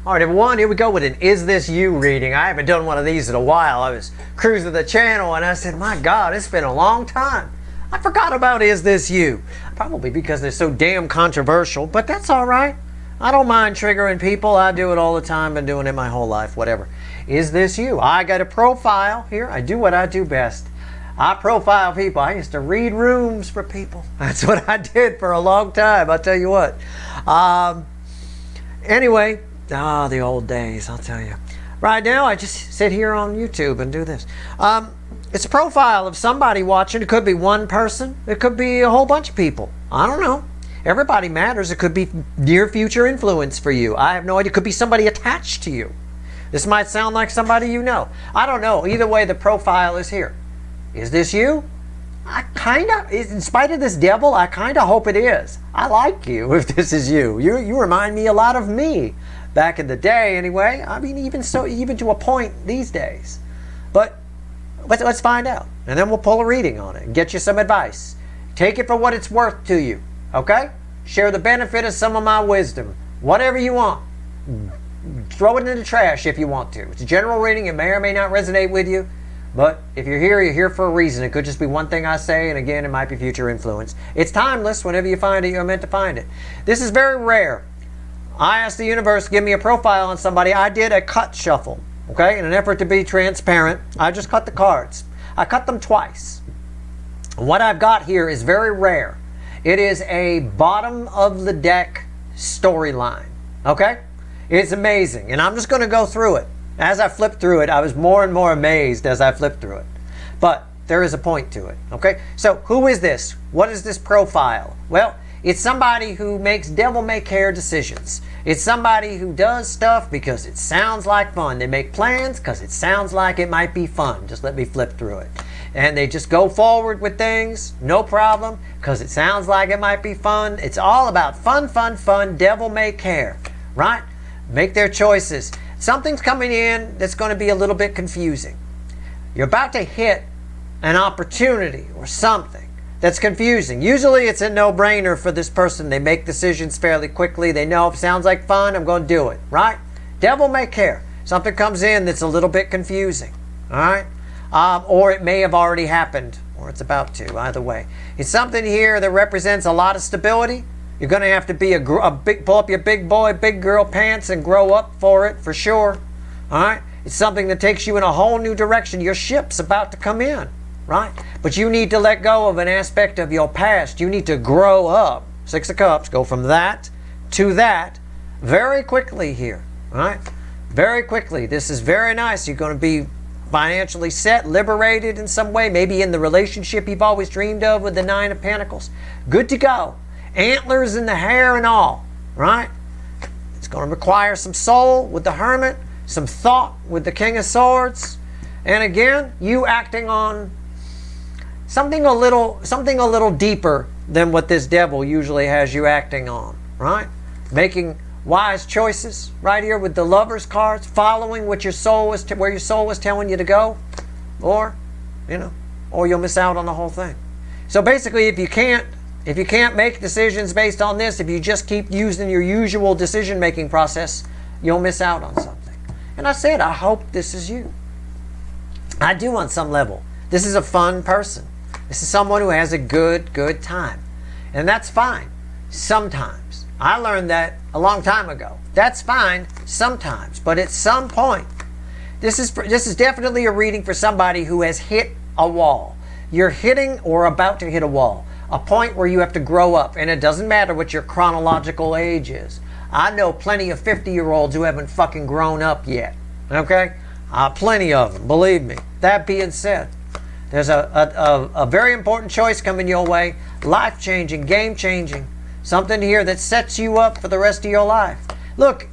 All right, everyone, here we go with an Is This You reading. I haven't done one of these in a while. I was cruising the channel and I said, my God, it's been a long time. I forgot about Is This You? Probably because they're so damn controversial, but that's all right. I don't mind triggering people. I do it all the time. Been doing it my whole life, whatever. Is this you? I got a profile here. I do what I do best. I profile people. I used to read rooms for people. That's what I did for a long time. I'll tell you what. Anyway, the old days, I'll tell you. Right now, I just sit here on YouTube and do this. It's a profile of somebody watching. It could be one person. It could be a whole bunch of people. I don't know. Everybody matters. It could be near future influence for you. I have no idea. It could be somebody attached to you. This might sound like somebody you know. I don't know. Either way, the profile is here. Is this you? I kind of, in spite of this devil, I kind of hope it is. I like you if this is you. You remind me a lot of me. Back in the day, anyway. I mean, even to a point these days. But let's find out. And then we'll pull a reading on it and get you some advice. Take it for what it's worth to you. Okay? Share the benefit of some of my wisdom. Whatever you want. Throw it in the trash if you want to. It's a general reading. It may or may not resonate with you. But if you're here for a reason. It could just be one thing I say, and again, it might be future influence. It's timeless. Whenever you find it, you're meant to find it. This is very rare. I asked the universe to give me a profile on somebody. I did a cut shuffle, okay? In an effort to be transparent, I just cut the cards. I cut them twice. What I've got here is very rare. It is a bottom of the deck storyline, okay? It's amazing, and I'm just going to go through it. As I flipped through it, I was more and more amazed as I flipped through it. But there is a point to it, okay? So who is this? What is this profile? Well, it's somebody who makes devil-may-care decisions. It's somebody who does stuff because it sounds like fun. They make plans because it sounds like it might be fun. Just let me flip through it. And they just go forward with things, no problem, because it sounds like it might be fun. It's all about fun, fun, fun, devil-may-care, right? Make their choices. Something's coming in that's going to be a little bit confusing. You're about to hit an opportunity or something that's confusing. Usually it's a no-brainer for this person. They make decisions fairly quickly. They know if it sounds like fun, I'm going to do it, right? Devil may care. Something comes in that's a little bit confusing, all right? Or it may have already happened, or it's about to, either way. It's something here that represents a lot of stability. You're going to have to be pull up your big boy, big girl pants and grow up for it, for sure, all right? It's something that takes you in a whole new direction. Your ship's about to come in. Right? But you need to let go of an aspect of your past. You need to grow up. Six of Cups, go from that to that very quickly here. Right? Very quickly. This is very nice. You're going to be financially set, liberated in some way. Maybe in the relationship you've always dreamed of with the Nine of Pentacles. Good to go. Antlers in the hair and all. Right? It's going to require some soul with the Hermit, some thought with the King of Swords. And again, you acting on something a little deeper than what this devil usually has you acting on, right? Making wise choices right here with the Lovers cards, following what your soul is, where your soul is telling you to go, or you'll miss out on the whole thing. So basically, if you can't make decisions based on this, if you just keep using your usual decision-making process, you'll miss out on something. And I said, I hope this is you. I do on some level. This is a fun person. This is someone who has a good time. And that's fine. Sometimes. I learned that a long time ago. That's fine sometimes. But at some point, this is definitely a reading for somebody who has hit a wall. You're hitting or about to hit a wall. A point where you have to grow up. And it doesn't matter what your chronological age is. I know plenty of 50-year-olds who haven't fucking grown up yet. Okay? Plenty of them, believe me. That being said, there's a very important choice coming your way. Life-changing, game-changing. Something here that sets you up for the rest of your life. Look,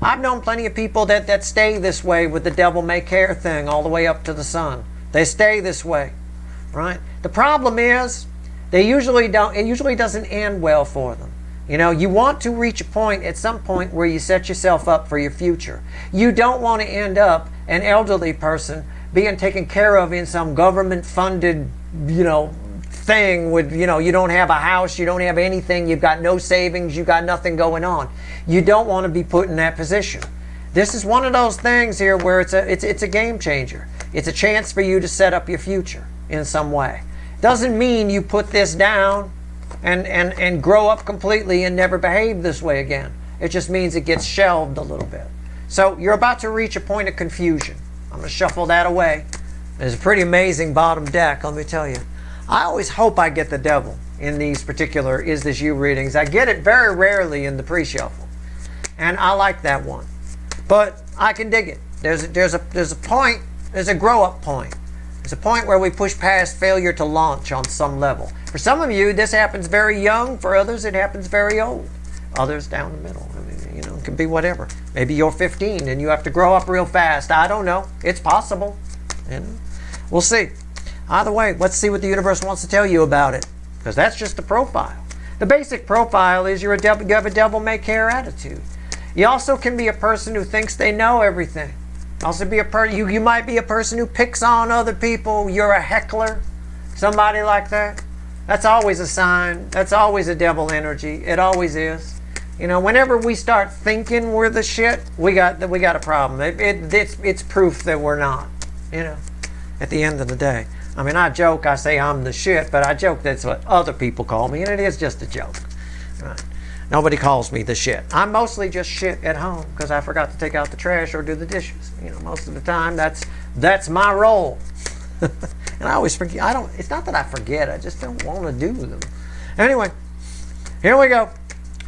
I've known plenty of people that stay this way with the devil may care thing all the way up to the sun. They stay this way, right? The problem is, it usually doesn't end well for them. You want to reach a point at some point where you set yourself up for your future. You don't want to end up an elderly person being taken care of in some government-funded, thing with, you don't have a house, you don't have anything, you've got no savings, you've got nothing going on. You don't want to be put in that position. This is one of those things here where it's a game changer. It's a chance for you to set up your future in some way. Doesn't mean you put this down and grow up completely and never behave this way again. It just means it gets shelved a little bit. So you're about to reach a point of confusion. I'm going to shuffle that away. It's a pretty amazing bottom deck, let me tell you. I always hope I get the devil in these particular Is This You readings. I get it very rarely in the pre-shuffle. And I like that one. But I can dig it. There's a point, there's a grow-up point. There's a point where we push past failure to launch on some level. For some of you, this happens very young. For others, it happens very old. Others down the middle. I mean, you know, it can be whatever. Maybe you're 15 and you have to grow up real fast. I don't know. It's possible. You know? We'll see. Either way, let's see what the universe wants to tell you about it. Because that's just the profile. The basic profile is you have a devil-may-care attitude. You also can be a person who thinks they know everything. Also be you might be a person who picks on other people. You're a heckler. Somebody like that. That's always a sign. That's always a devil energy. It always is. You know, whenever we start thinking we're the shit, we got a problem. It's proof that we're not. You know, at the end of the day. I mean, I joke, I say I'm the shit, but I joke that's what other people call me, and it is just a joke. Right? Nobody calls me the shit. I'm mostly just shit at home because I forgot to take out the trash or do the dishes. You know, most of the time that's my role. And I always forget. It's not that I forget. I just don't want to do them. Anyway, here we go.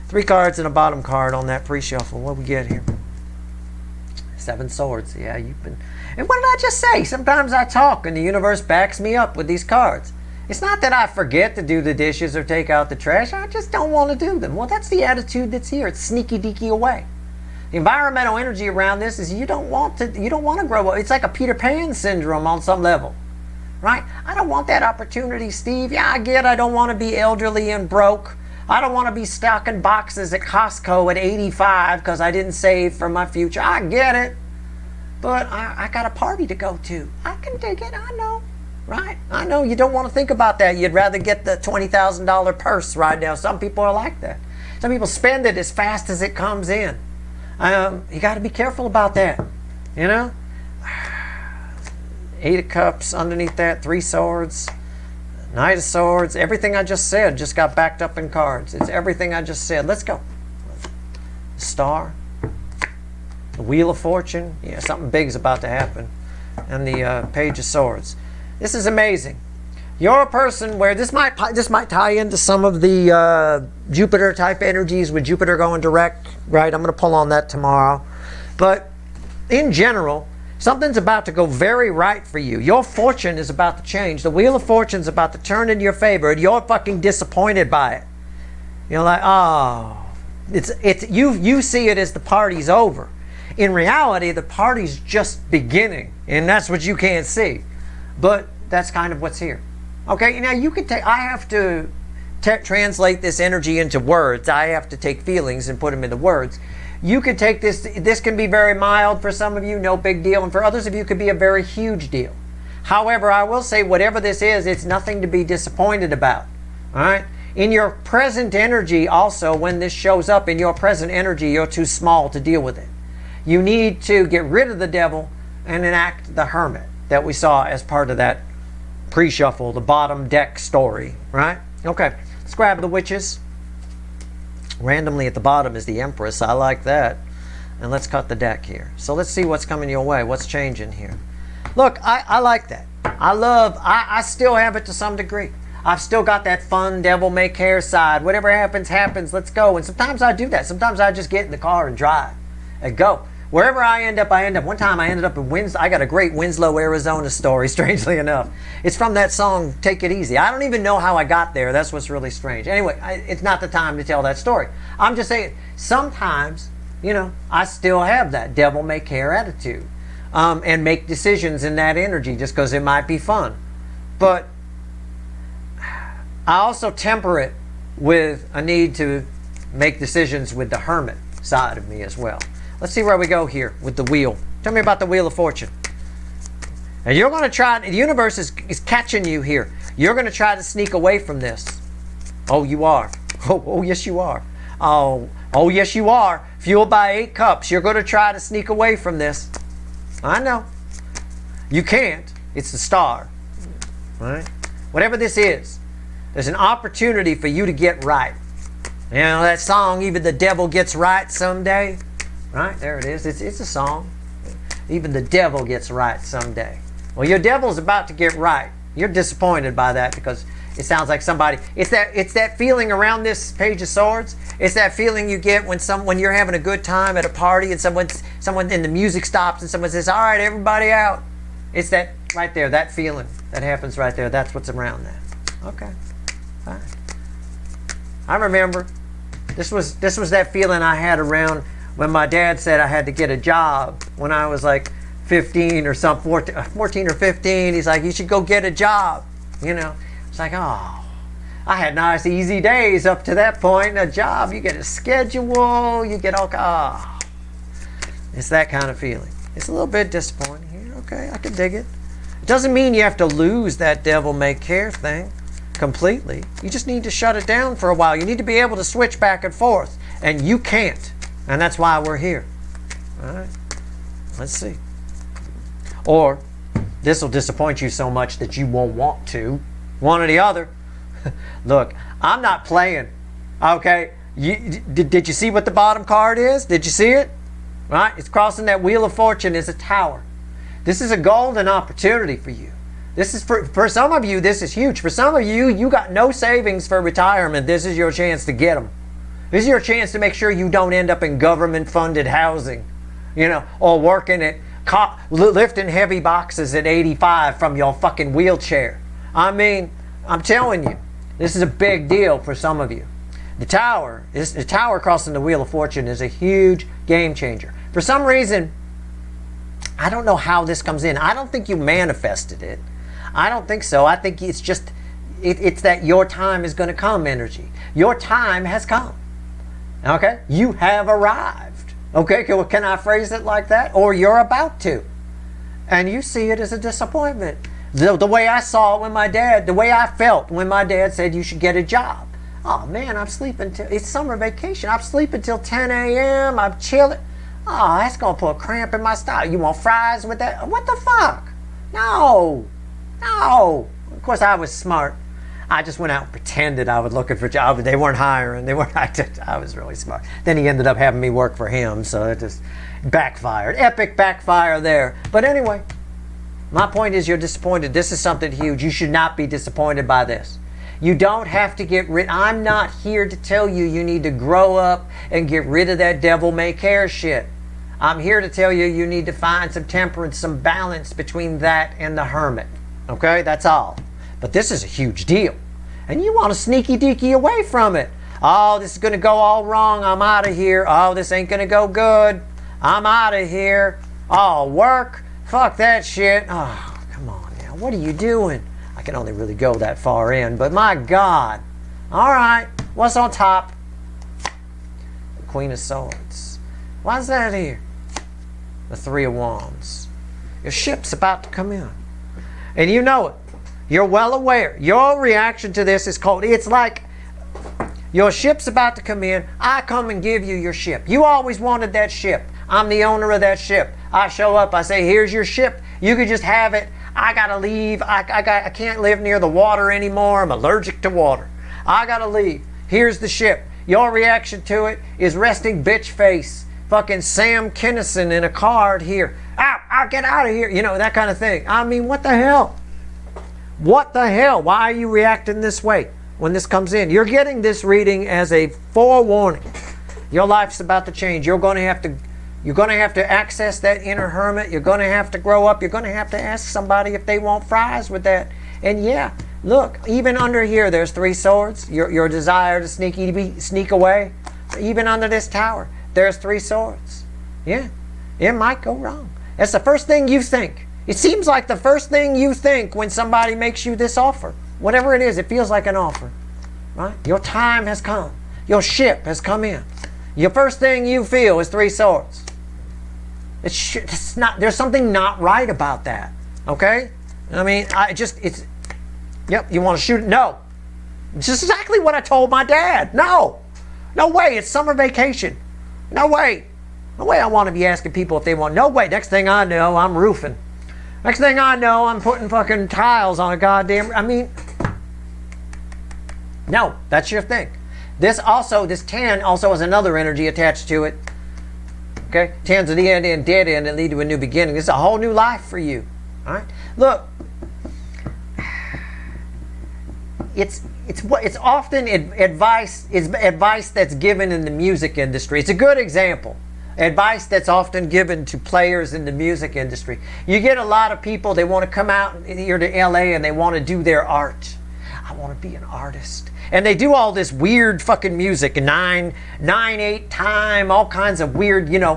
3 cards and a bottom card on that pre-shuffle. What we get here? 7 swords. Yeah, you've been. And what did I just say? Sometimes I talk and the universe backs me up with these cards. It's not that I forget to do the dishes or take out the trash. I just don't want to do them. Well, that's the attitude that's here. It's sneaky deaky away. The environmental energy around this is you don't want to grow up. It's like a Peter Pan syndrome on some level. Right? I don't want that opportunity, Steve. Yeah, I get I don't want to be elderly and broke. I don't want to be stocking boxes at Costco at 85 because I didn't save for my future. I get it. But I got a party to go to. I can dig it. I know. Right? I know you don't want to think about that. You'd rather get the $20,000 purse right now. Some people are like that. Some people spend it as fast as it comes in. You got to be careful about that. You know? 8 of Cups underneath that. 3 swords. Knight of Swords. Everything I just said just got backed up in cards. It's everything I just said. Let's go. Star. The Wheel of Fortune. Yeah, something big is about to happen. And the Page of Swords. This is amazing. You're a person where this might tie into some of the Jupiter type energies with Jupiter going direct. Right? I'm going to pull on that tomorrow. But in general, something's about to go very right for you. Your fortune is about to change. The Wheel of Fortune is about to turn in your favor. And you're fucking disappointed by it. You're like, oh, you see it as the party's over. In reality, the party's just beginning, and that's what you can't see. But that's kind of what's here. Okay, now you can take. I have to translate this energy into words. I have to take feelings and put them into words. You could take this. This can be very mild for some of you, no big deal, and for others of you, it could be a very huge deal. However, I will say, whatever this is, it's nothing to be disappointed about. All right. In your present energy, also, when this shows up in your present energy, you're too small to deal with it. You need to get rid of the devil and enact the Hermit that we saw as part of that pre-shuffle, the bottom deck story, right? Okay, let's grab the witches. Randomly at the bottom is the Empress. I like that. And let's cut the deck here. So let's see what's coming your way. What's changing here? Look, I like that. I still have it to some degree. I've still got that fun devil-may-care side. Whatever happens, happens. Let's go. And sometimes I do that. Sometimes I just get in the car and drive and go. Wherever I end up, I end up. One time I ended up in Winslow. I got a great Winslow, Arizona story, strangely enough. It's from that song, Take It Easy. I don't even know how I got there. That's what's really strange. Anyway, it's not the time to tell that story. I'm just saying, sometimes, you know, I still have that devil-may-care attitude and make decisions in that energy just because it might be fun. But I also temper it with a need to make decisions with the Hermit side of me as well. Let's see where we go here with the wheel. Tell me about the Wheel of Fortune. And you're going to try, the universe is catching you here. You're going to try to sneak away from this. Oh, you are. Oh, yes, you are. Oh, Oh, yes, you are. Fueled by 8 cups. You're going to try to sneak away from this. I know. You can't. It's the star. Right? Whatever this is, there's an opportunity for you to get right. You know that song, Even the Devil Gets Right Someday? Right? There it is. It's a song. Even the devil gets right someday. Well, your devil's about to get right. You're disappointed by that because it sounds like somebody, it's that feeling around this Page of Swords. It's that feeling you get when you're having a good time at a party and someone and the music stops and someone says, all right, everybody out. It's that right there, that feeling that happens right there. That's what's around that. Okay, fine. I remember this was that feeling I had around when my dad said I had to get a job when I was like 15 or something, 14 or 15. He's like, you should go get a job. You know, it's like, oh, I had nice easy days up to that point. A job, you get a schedule, you get all, oh. It's that kind of feeling. It's a little bit disappointing here. Okay, I can dig it. It doesn't mean you have to lose that devil may care thing completely. You just need to shut it down for a while. You need to be able to switch back and forth, and you can't. And that's why we're here. All right, let's see. Or this will disappoint you so much that you won't want to. One or the other. Look, I'm not playing. Okay, did you see what the bottom card is? Did you see it? Right, it's crossing that Wheel of Fortune is a tower. This is a golden opportunity for you. This is for some of you, this is huge. For some of you, you got no savings for retirement. This is your chance to get them. This is your chance to make sure you don't end up in government-funded housing, you know, or working at lifting heavy boxes at 85 from your fucking wheelchair. I mean, I'm telling you, this is a big deal for some of you. The tower crossing the Wheel of Fortune is a huge game changer. For some reason, I don't know how this comes in. I don't think you manifested it. I don't think so. I think it's just, it's that your time is going to come energy. Your time has come. Okay? You have arrived. Okay? Can I phrase it like that? Or you're about to. And you see it as a disappointment. The way I saw it when my dad, the way I felt when my dad said you should get a job. Oh man, I'm sleeping till, it's summer vacation. I'm sleeping till 10 a.m. I'm chilling. Oh, that's going to put a cramp in my stomach. You want fries with that? What the fuck? No. No. Of course, I was smart. I just went out and pretended I was looking for jobs. They weren't hiring. I was really smart. Then he ended up having me work for him, so it just backfired. Epic backfire there. But anyway, my point is you're disappointed. This is something huge. You should not be disappointed by this. You don't have to get rid. I'm not here to tell you you need to grow up and get rid of that devil may care shit. I'm here to tell you you need to find some temperance, some balance between that and the hermit. Okay, that's all. But this is a huge deal. And you want to sneaky deaky away from it. Oh, this is going to go all wrong. I'm out of here. Oh, this ain't going to go good. I'm out of here. Oh, work. Fuck that shit. Oh, come on now. What are you doing? I can only really go that far in, but my God. All right. What's on top? The Queen of Swords. Why's that here? The Three of Wands. Your ship's about to come in. And you know it. You're well aware. Your reaction to this is cold. It's like your ship's about to come in. I come and give you your ship. You always wanted that ship. I'm the owner of that ship. I show up. I say, here's your ship. You could just have it. I got to leave. I can't live near the water anymore. I'm allergic to water. I got to leave. Here's the ship. Your reaction to it is resting bitch face. Fucking Sam Kinison in a card here. I'll get out of here. You know, that kind of thing. I mean, what the hell? What the hell? Why are you reacting this way when this comes in? You're getting this reading as a forewarning. Your life's about to change. You're going to have to access that inner hermit. You're going to have to grow up. You're going to have to ask somebody if they want fries with that. And yeah, look, even under here, there's three swords. Your desire to sneak away. Even under this tower, there's three swords. Yeah, it might go wrong. That's the first thing you think. It seems like the first thing you think when somebody makes you this offer. Whatever it is, it feels like an offer. Right? Your time has come. Your ship has come in. Your first thing you feel is three swords. It's not. There's something not right about that. Okay? I mean, yep, you want to shoot it? No. It's just exactly what I told my dad. No. No way, it's summer vacation. No way. No way I want to be asking people if they want. No way. Next thing I know, I'm roofing. Next thing I know, I'm putting fucking tiles on a goddamn... I mean... No, that's your thing. This 10 also has another energy attached to it. Okay? 10's the end and dead end that lead to a new beginning. It's a whole new life for you. All right? Look, it's often advice that's given in the music industry. It's a good example. Advice that's often given to players in the music industry. You get a lot of people, they want to come out here to LA and they want to do their art. I want to be an artist. And they do all this weird fucking music, 9/8 time, all kinds of weird, you know,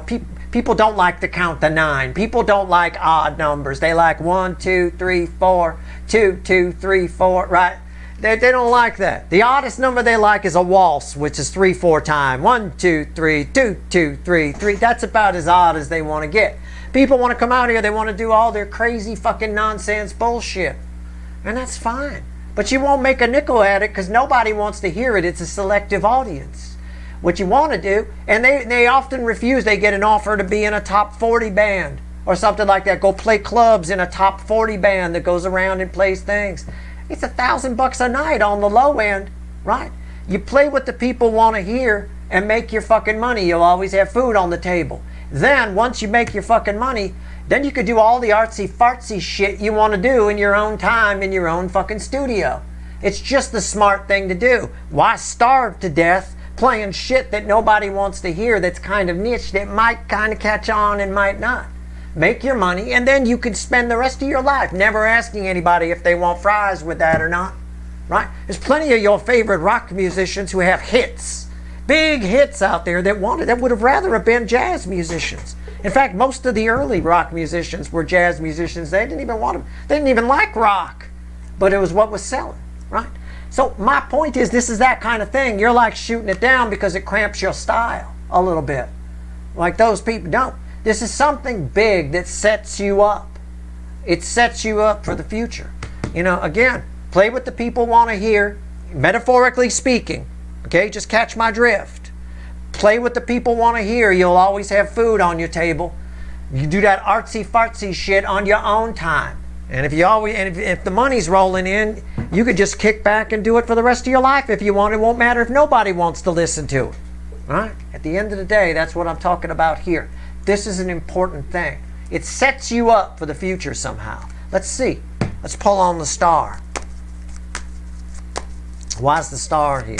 people don't like to count the 9. People don't like odd numbers. They like 1, 2, 3, 4, 2, 2, 3, 4, right? They don't like that. The oddest number they like is a waltz, which is 3/4 time. 1, 2, 3, 2, 2, 3, 3. That's about as odd as they want to get. People want to come out here, they want to do all their crazy fucking nonsense bullshit. And that's fine. But you won't make a nickel at it because nobody wants to hear it. It's a selective audience. What you want to do, and they often refuse. They get an offer to be in a top 40 band or something like that. Go play clubs in a top 40 band that goes around and plays things. It's $1,000 a night on the low end, right? You play what the people want to hear and make your fucking money. You'll always have food on the table. Then, once you make your fucking money, then you could do all the artsy-fartsy shit you want to do in your own time in your own fucking studio. It's just the smart thing to do. Why starve to death playing shit that nobody wants to hear that's kind of niche that might kind of catch on and might not? Make your money, and then you can spend the rest of your life never asking anybody if they want fries with that or not. Right? There's plenty of your favorite rock musicians who have hits. Big hits out there that would have rather have been jazz musicians. In fact, most of the early rock musicians were jazz musicians. They didn't even want them. They didn't even like rock. But it was what was selling, right? So my point is, this is that kind of thing. You're like shooting it down because it cramps your style a little bit. Like those people don't. This is something big that sets you up. It sets you up for the future. You know, again, play what the people want to hear, metaphorically speaking. Okay, just catch my drift. Play what the people want to hear. You'll always have food on your table. You do that artsy-fartsy shit on your own time. And if the money's rolling in, you could just kick back and do it for the rest of your life if you want. It won't matter if nobody wants to listen to it. All right? At the end of the day, that's what I'm talking about here. This is an important thing. It sets you up for the future somehow. Let's see. Let's pull on the star. Why's the star here?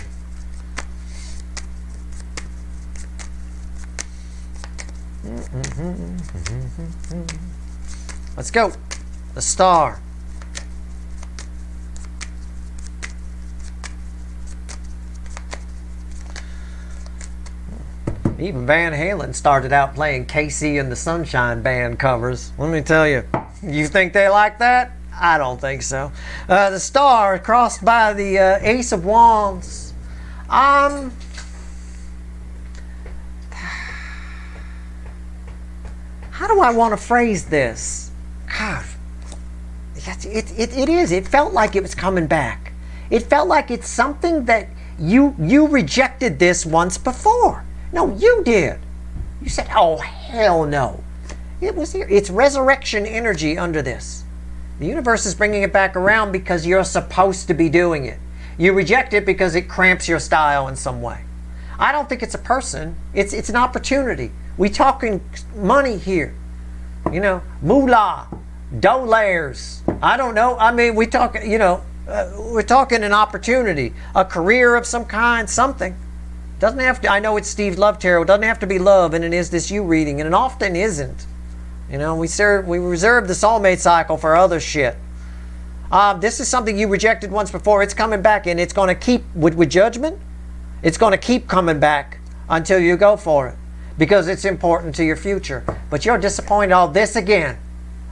Let's go. The star. Even Van Halen started out playing Casey and the Sunshine Band covers. Let me tell you. You think they like that? I don't think so. The star crossed by the Ace of Wands. How do I want to phrase this? God, it is. It felt like it was coming back. It felt like it's something that you rejected this once before. No, you did. You said, oh, hell no. It was here. It's resurrection energy under this. The universe is bringing it back around because you're supposed to be doing it. You reject it because it cramps your style in some way. I don't think it's a person. It's an opportunity. We talking money here. You know, moolah, dollars. I don't know. I mean, we talking, we're talking an opportunity, a career of some kind, something. Doesn't have to, I know it's Steve Love Tarot. It doesn't have to be love, and it is this you reading, and it often isn't. You know, we reserve the soulmate cycle for other shit. This is something you rejected once before. It's coming back, and it's going to keep, with judgment, it's going to keep coming back until you go for it. Because it's important to your future. But you're disappointed. Oh, this again.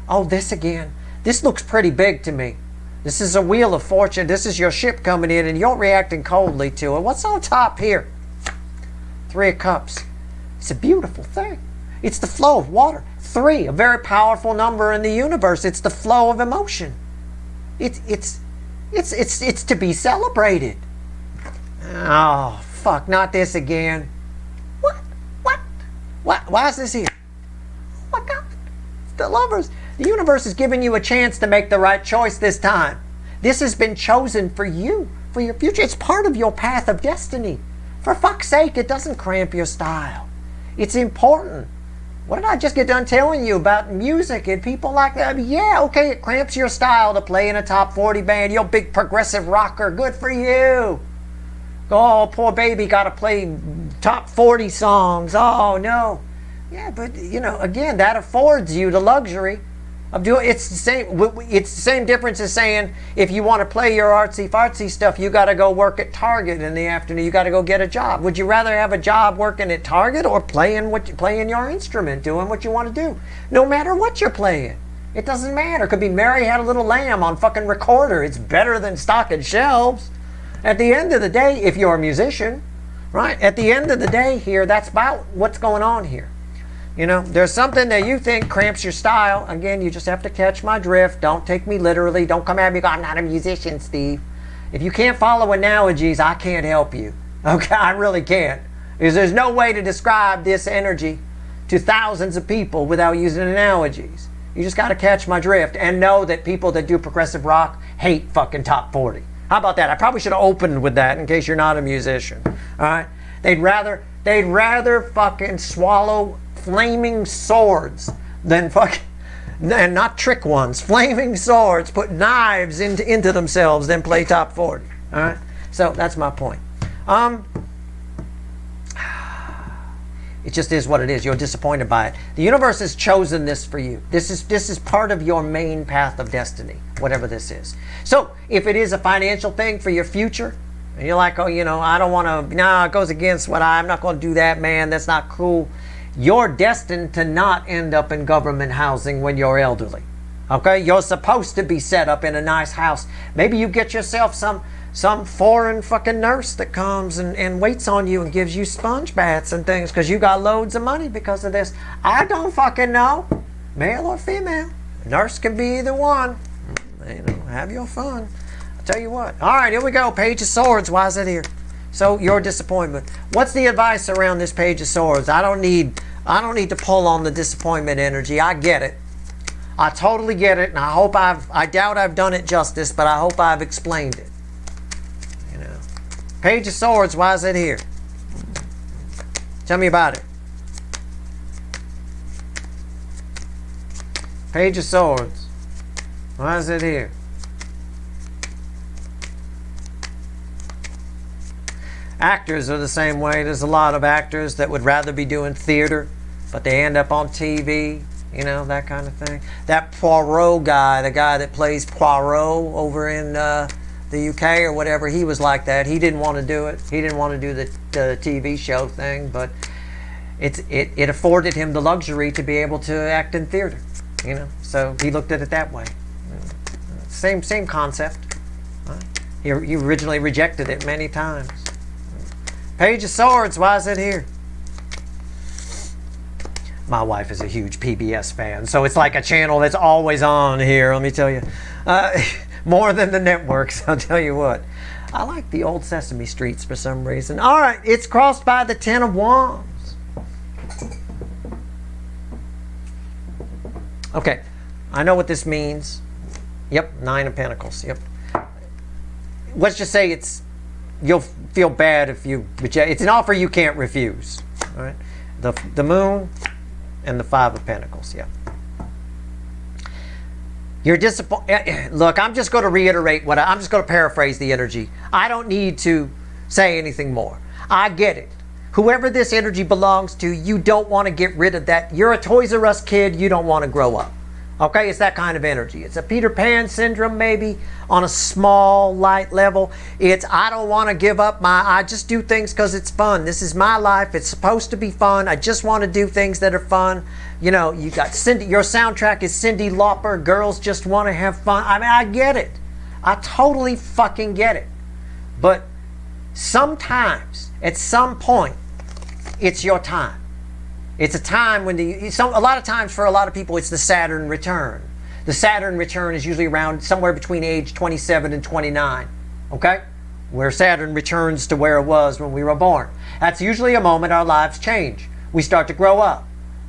Oh, this again. This looks pretty big to me. This is a wheel of fortune. This is your ship coming in, and you're reacting coldly to it. What's on top here? 3 of Cups. It's a beautiful thing. It's the flow of water. 3, a very powerful number in the universe. It's the flow of emotion. It's to be celebrated. Oh, fuck, not this again. What? Why is this here? Oh my God. It's the Lovers. The universe is giving you a chance to make the right choice this time. This has been chosen for you, for your future. It's part of your path of destiny. For fuck's sake, it doesn't cramp your style. It's important. What did I just get done telling you about music and people like that? Yeah, okay, it cramps your style to play in a top 40 band. You're a big progressive rocker. Good for you. Oh, poor baby got to play top 40 songs. Oh, no. Yeah, but, you know, again, that affords you the luxury of doing it's the same difference as saying if you want to play your artsy fartsy stuff, you got to go work at Target in the afternoon. You got to go get a job. Would you rather have a job working at Target or playing your instrument, doing what you want to do? No matter what you're playing, it doesn't matter. It could be Mary Had a Little Lamb on fucking recorder. It's better than stocking shelves. At the end of the day, if you're a musician, right? At the end of the day here, that's about what's going on here. You know, there's something that you think cramps your style. Again, you just have to catch my drift. Don't take me literally. Don't come at me and go, I'm not a musician, Steve. If you can't follow analogies, I can't help you. Okay, I really can't. Because there's no way to describe this energy to thousands of people without using analogies. You just got to catch my drift and know that people that do progressive rock hate fucking top 40. How about that? I probably should have opened with that in case you're not a musician. All right? They'd rather fucking swallow flaming swords than fucking, and not trick ones, flaming swords, put knives into themselves than play top 40. All right? So that's my point. It just is what it is. You're disappointed by it. The universe has chosen this for you. This is part of your main path of destiny, whatever this is. So if it is a financial thing for your future, and you're like, oh, you know, I don't want to, no, it goes against what I'm not going to do that, man. That's not cool. You're destined to not end up in government housing when you're elderly. Okay? You're supposed to be set up in a nice house. Maybe you get yourself some foreign fucking nurse that comes and waits on you and gives you sponge baths and things because you got loads of money because of this. I don't fucking know. Male or female. Nurse can be either one. You know, have your fun. I'll tell you what. All right, here we go. Page of Swords. Why is it here? So, your disappointment. What's the advice around this Page of Swords? I don't need to pull on the disappointment energy. I get it. I totally get it, and I doubt I've done it justice, but I hope I've explained it. You know. Page of Swords, why is it here? Tell me about it. Page of Swords. Why is it here? Actors are the same way. There's a lot of actors that would rather be doing theater, but they end up on TV, you know, that kind of thing. That Poirot guy, the guy that plays Poirot over in the UK or whatever, he was like that. He didn't want to do it. He didn't want to do the TV show thing, but it afforded him the luxury to be able to act in theater, you know. So he looked at it that way. Same concept. Right? He originally rejected it many times. Page of Swords, why is it here? My wife is a huge PBS fan, so it's like a channel that's always on here, let me tell you. More than the networks, I'll tell you what. I like the old Sesame Streets for some reason. All right, it's crossed by the Ten of Wands. Okay, I know what this means. Yep, Nine of Pentacles, yep. Let's just say you'll feel bad if you reject. It's an offer you can't refuse. All right, the Moon and the Five of Pentacles. Yeah. You're disappointed. Look, I'm just going to reiterate I'm just going to paraphrase the energy. I don't need to say anything more. I get it. Whoever this energy belongs to, you don't want to get rid of that. You're a Toys R Us kid. You don't want to grow up. Okay, it's that kind of energy. It's a Peter Pan syndrome, maybe, on a small, light level. It's, I don't want to give up I just do things because it's fun. This is my life. It's supposed to be fun. I just want to do things that are fun. You know, you got Cindy, your soundtrack is Cyndi Lauper. Girls just want to have fun. I mean, I get it. I totally fucking get it. But sometimes, at some point, it's your time. It's a time when a lot of times for a lot of people it's the Saturn return. The Saturn return is usually around somewhere between age 27 and 29. Okay? where Saturn returns to where it was when we were born. That's usually a moment our lives change. We start to grow up.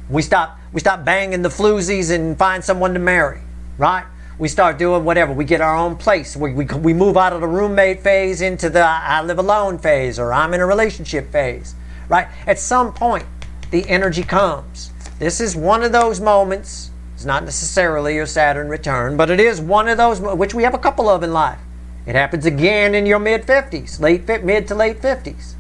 We stop banging the floozies and find someone to marry, right? We start doing whatever. We get our own place. We move out of the roommate phase into the I live alone phase, or I'm in a relationship phase, right? At some point, the energy comes. This is one of those moments. It's not necessarily your Saturn return, but it is one of those, which we have a couple of in life. It happens again in your mid-50s, mid to late 50s.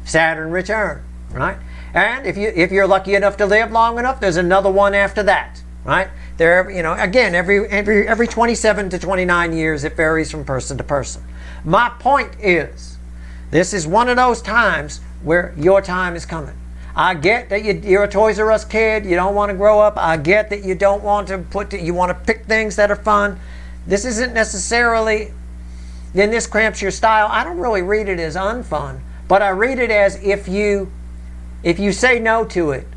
Saturn return, right? And if you're lucky enough to live long enough, there's another one after that, right? There, again, every 27 to 29 years, it varies from person to person. My point is, this is one of those times where your time is coming. I get that you're a Toys R Us kid. You don't want to grow up. I get that you don't want to you want to pick things that are fun. This isn't necessarily, then this cramps your style. I don't really read it as unfun, but I read it as if you say no to it,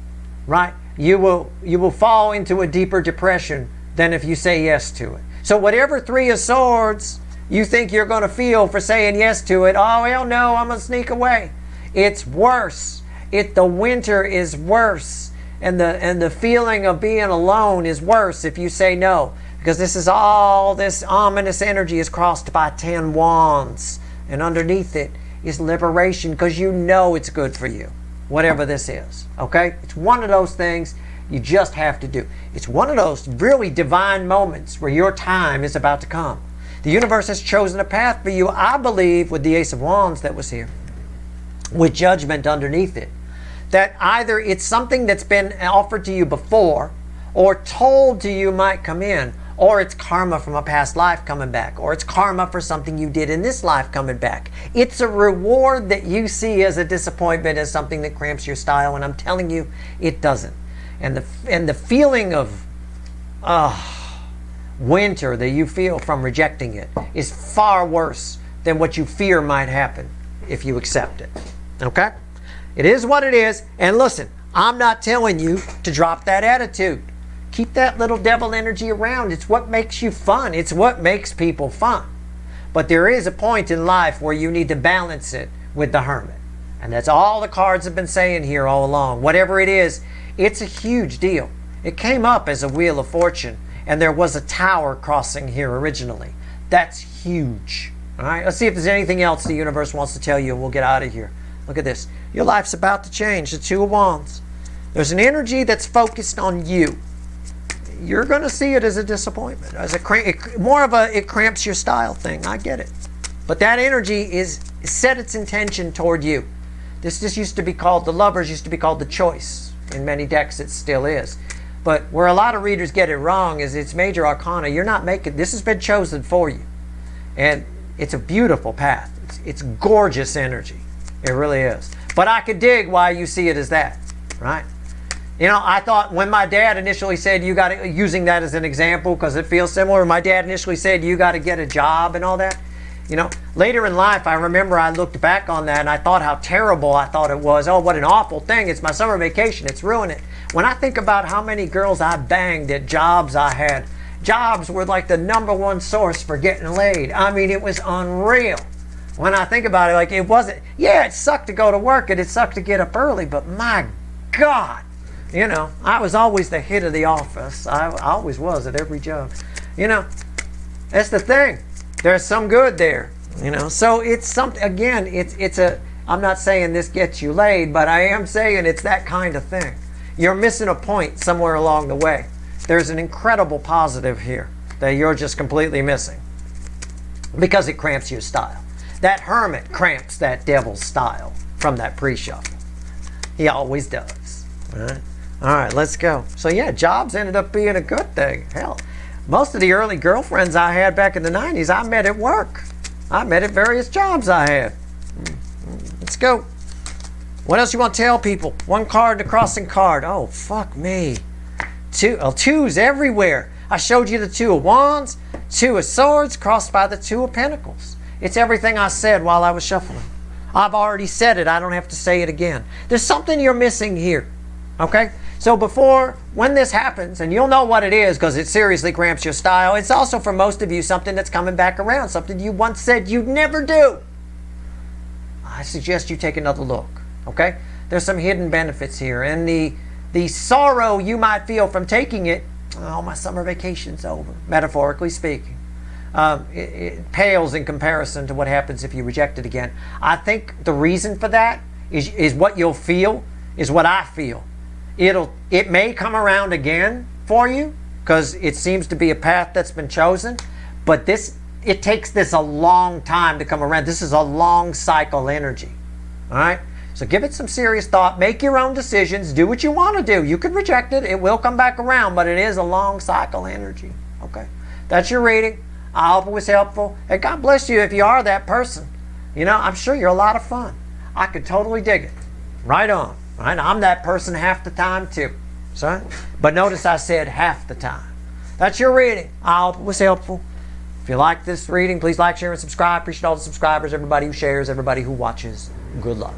right? You will fall into a deeper depression than if you say yes to it. So whatever Three of Swords you think you're going to feel for saying yes to it, oh hell no, I'm going to sneak away. It's worse. The winter is worse, and the feeling of being alone is worse if you say no, because this ominous energy is crossed by 10 wands, and underneath it is liberation, because you know it's good for you, whatever this is. Okay, it's one of those things you just have to do. It's one of those really divine moments where your time is about to come. The universe has chosen a path for you, I believe, with the Ace of Wands that was here, with Judgment underneath it. That either it's something that's been offered to you before, or told to you might come in, or it's karma from a past life coming back, or it's karma for something you did in this life coming back. It's a reward that you see as a disappointment, as something that cramps your style, and I'm telling you, it doesn't. And the feeling of winter that you feel from rejecting it is far worse than what you fear might happen if you accept it. Okay? It is what it is. And listen, I'm not telling you to drop that attitude. Keep that little devil energy around. It's what makes you fun. It's what makes people fun. But there is a point in life where you need to balance it with the Hermit. And that's all the cards have been saying here all along. Whatever it is, it's a huge deal. It came up as a Wheel of Fortune, and there was a tower crossing here originally. That's huge. All right, let's see if there's anything else the universe wants to tell you, and we'll get out of here. Look at this. Your life's about to change. The Two of Wands. There's an energy that's focused on you. You're going to see it as a disappointment, as more of a it cramps your style thing. I get it. But that energy is set its intention toward you. This used to be called, the Lovers used to be called the Choice. In many decks it still is. But where a lot of readers get it wrong is it's major arcana. You're not making, this has been chosen for you. And it's a beautiful path. It's gorgeous energy. It really is. But I could dig why you see it as that, right? I thought when my dad initially said you got to, using that as an example because it feels similar, my dad initially said you got to get a job and all that. Later in life, I remember I looked back on that and I thought how terrible I thought it was. Oh, what an awful thing. It's my summer vacation. It's ruined it. When I think about how many girls I banged at jobs I had, jobs were like the #1 source for getting laid. I mean, it was unreal. When I think about it, like it wasn't, yeah, it sucked to go to work and it sucked to get up early, but my God, I was always the hit of the office. I always was at every job. That's the thing. There's some good there, So it's something, again, I'm not saying this gets you laid, but I am saying it's that kind of thing. You're missing a point somewhere along the way. There's an incredible positive here that you're just completely missing because it cramps your style. That Hermit cramps that devil's style from that pre-shuffle. He always does. All right, let's go. So yeah, jobs ended up being a good thing. Hell, most of the early girlfriends I had back in the 90s, I met at work. I met at various jobs I had. Let's go. What else you want to tell people? One card, the crossing card. Oh, fuck me. Twos everywhere. I showed you the Two of Wands, Two of Swords, crossed by the Two of Pentacles. It's everything I said while I was shuffling. I've already said it. I don't have to say it again. There's something you're missing here. Okay? So when this happens, and you'll know what it is because it seriously cramps your style, it's also for most of you something that's coming back around, something you once said you'd never do. I suggest you take another look. Okay? There's some hidden benefits here. And the sorrow you might feel from taking it, oh, my summer vacation's over, metaphorically speaking. It pales in comparison to what happens if you reject it again. I think the reason for that is what you'll feel, is what I feel. It may come around again for you because it seems to be a path that's been chosen, but it takes this a long time to come around. This is a long cycle energy. All right? So give it some serious thought. Make your own decisions. Do what you want to do. You could reject it. It will come back around, but it is a long cycle energy. Okay? That's your reading. I hope it was helpful. And God bless you if you are that person. You know, I'm sure you're a lot of fun. I could totally dig it. Right on. Right? I'm that person half the time too. So, but notice I said half the time. That's your reading. I hope it was helpful. If you like this reading, please like, share, and subscribe. Appreciate all the subscribers, everybody who shares, everybody who watches. Good luck.